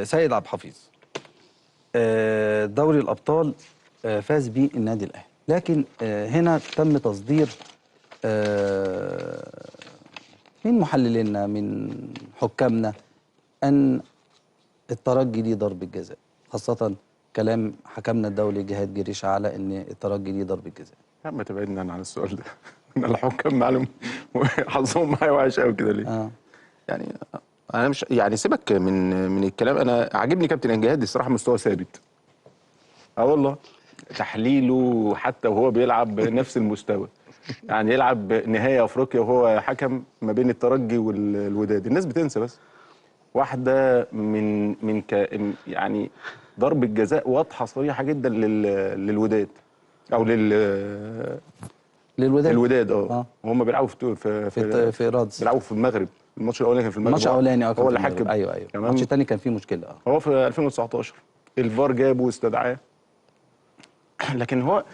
سيد عبد الحفيظ، دوري الأبطال فاز بيه النادي الأهلي، لكن هنا تم تصدير من محللينا من حكامنا أن الترجي ليه ضربة جزاء، خاصة كلام حكمنا الدولي جهاد جريشة على أن الترجي ليه ضربة جزاء. يا عم تبعدنا عن السؤال ده. ان الحكام معلوم حظهم معايا وحش قوي كده ليه؟ يعني انا مش يعني سيبك من الكلام. انا عاجبني كابتن جهاد الصراحه، مستوى ثابت. والله تحليله حتى وهو بيلعب نفس المستوى. يعني يلعب نهائي افريقيا وهو حكم ما بين الترجي والوداد، الناس بتنسى بس واحده يعني ضربه جزاء واضحه صريحه جدا للوداد او للوداد. وهم بيلعبوا في رادس، بيلعبوا في المغرب. الماتش الاولاني كان في المغرب، الماتش الاولاني هو اللي حكم. ايوه الماتش الثاني كان فيه مشكله. هو في 2019 الفار جابه واستدعاه. لكن هو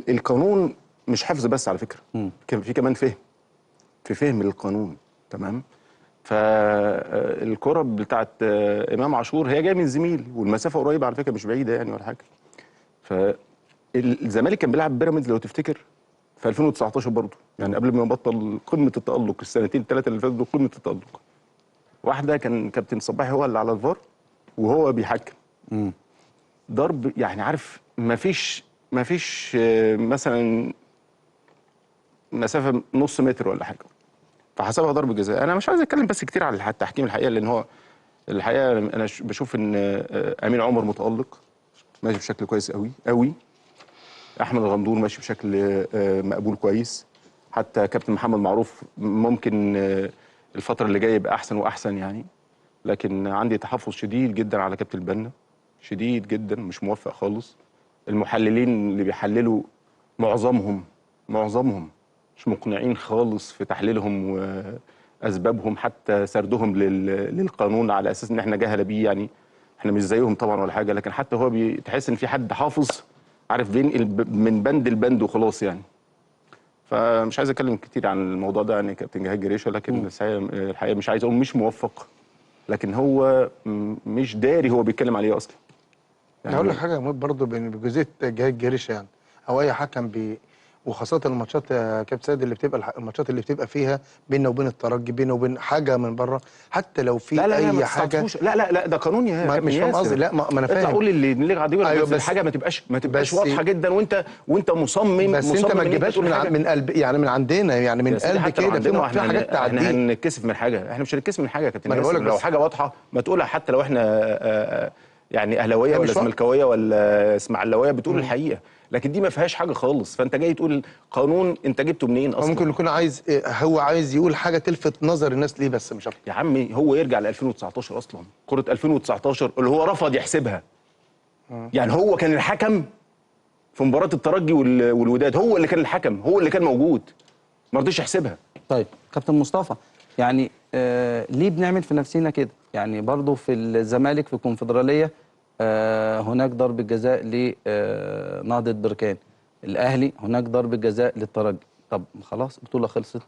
القانون مش حفظ بس على فكره، كان في كمان فهم للقانون. تمام. فالكره بتاعت امام عاشور هي جايه من زميل، والمسافه قريبه على فكره، مش بعيده يعني ولا حاجه. فالزمالك كان بيلعب بيراميدز لو تفتكر في 2019 برضه، يعني قبل ما يبطل قمه التالق، السنتين الثلاثه اللي فاتوا قمه التالق. واحده كان كابتن صباحي هو اللي على الفار وهو بيحكم. ضرب يعني عارف ما فيش مثلا مسافه نص متر ولا حاجه، فحسبها ضرب جزاء. انا مش عايز اتكلم بس كتير على التحكيم الحقيقه، لان هو الحقيقه انا بشوف ان امين عمر متالق ماشي بشكل كويس قوي قوي. احمد الغندور ماشي بشكل مقبول كويس. حتى كابتن محمد معروف ممكن الفتره اللي جايه يبقى احسن واحسن يعني. لكن عندي تحفظ شديد جدا على كابتن البنا، شديد جدا، مش موفق خالص. المحللين اللي بيحللوا معظمهم مش مقنعين خالص في تحليلهم واسبابهم، حتى سردهم للقانون على اساس ان احنا جهله بيه. يعني احنا مش زيهم طبعا ولا حاجه، لكن حتى هو تحس ان في حد حافظ عارف بينقل من بند لبند وخلاص يعني. فمش عايز اتكلم كتير عن الموضوع ده يعني كابتن جهاد جريشه، لكن الحقيقه مش عايز اقول مش موفق، لكن هو مش داري هو بيتكلم عليه اصلا. يعني هقول لك حاجه برضه بجزئيه جهاد جريشه يعني، او اي حكم وخاصه الماتشات يا كابتن سيد اللي بتبقى الماتشات اللي بتبقى فيها بيننا وبين الترجي، بيننا وبين حاجه من بره، حتى لو في لا اي حاجه. لا ده قانون يا كابتن مش فاهم قصدي. لا ما انا فاهم. اطلع قول اللي عليه ولا أيوة بس الحاجه ما تبقاش واضحه جدا، وانت مصمم بس انت ما تجيبهاش من قلب يعني من عندنا يعني من قلب كده. في حاجات تعديه. احنا هنتكسف من حاجه؟ احنا مش هنتكسف من حاجه يا كابتن ياسر. لو بس حاجه واضحه ما تقولها، حتى لو احنا يعني اهلاويه ولا زملكاويه ولا اسماعيلاويه بتقول الحقيقه. لكن دي ما فيهاش حاجه خالص. فانت جاي تقول قانون انت جبته منين اصلا؟ ممكن يكون هو عايز يقول حاجه تلفت نظر الناس ليه، بس مش اكتر. يا عمي هو يرجع ل 2019 اصلا، كره 2019 اللي هو رفض يحسبها. يعني هو كان الحكم في مباراه الترجي والوداد، هو اللي كان الحكم، هو اللي كان موجود، ما رضيش يحسبها. طيب كابتن مصطفى، يعني ليه بنعمل في نفسنا كده؟ يعني برضه في الزمالك في الكونفدراليه هناك ضربة جزاء لنهضة بركان، الأهلي هناك ضربة جزاء للترجي. طب خلاص البطولة خلصت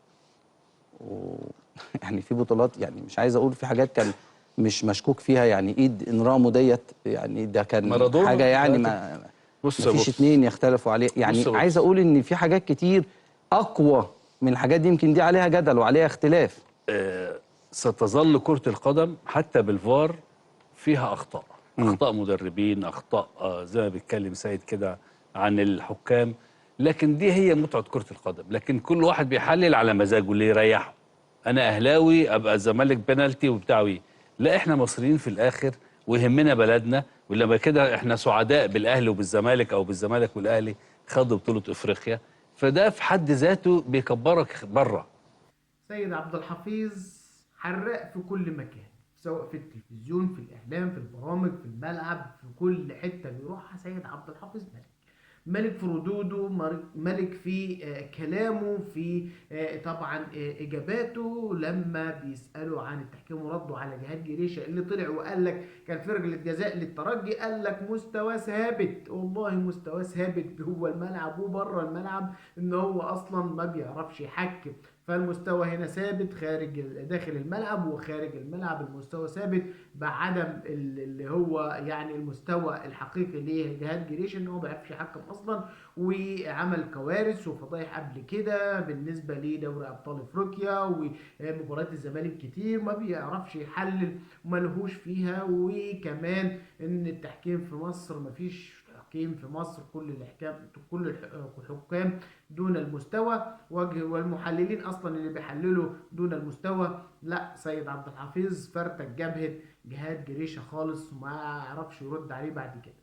يعني في بطولات، يعني مش عايز أقول في حاجات كان مش مشكوك فيها، يعني إيد إنرامو ديت، يعني ده كان حاجة يعني ما فيش اتنين يختلفوا عليه. يعني عايز أقول إن في حاجات كتير أقوى من الحاجات دي، يمكن دي عليها جدل وعليها اختلاف. ستظل كرة القدم حتى بالفار فيها أخطاء، أخطاء مدربين، أخطاء زي ما بيتكلم سيد كده عن الحكام. لكن دي هي متعة كرة القدم. لكن كل واحد بيحلل على مزاجه اللي يريحه. أنا أهلاوي أبقى الزمالك بنالتي وبتاعوي. لا، إحنا مصريين في الآخر ويهمنا بلدنا، ولما كده إحنا سعداء بالأهلي وبالزمالك، أو بالزمالك والأهلي خدوا بطولة إفريقيا. فده في حد ذاته بيكبرك بره. سيد عبد الحفيظ حراق في كل مكان، سواء في التلفزيون، في الاعلام، في البرامج، في الملعب، في كل حته بيروحها سيد عبد الحفيظ ملك في ردوده، ملك في كلامه، في طبعا اجاباته لما بيسالوا عن التحكيم وردوا على جهاد جريشه اللي طلع وقال لك كان في ركله جزاء للترجي، قال لك مستواه ثابت. والله مستواه ثابت جوه الملعب وبره الملعب، ان هو اصلا ما بيعرفش يحكم. فالمستوى هنا ثابت داخل الملعب وخارج الملعب، المستوى ثابت بعدم اللي هو يعني المستوى الحقيقي لجهاد جريشة، ان هو ما بيعرفش يحكم اصلا، وعمل كوارث وفضايح قبل كده بالنسبه لدوري ابطال افريقيا ومباريات الزمالك كتير ما بيعرفش يحلل وملهوش فيها. وكمان ان التحكيم في مصر ما فيش تحكيم في مصر، كل الحكام دون المستوى، والمحللين اصلا اللي بيحللوا دون المستوى. لا، سيد عبد الحفيظ فرتك جبهة جهاد جريشة خالص وما عرفش يرد عليه بعد كده.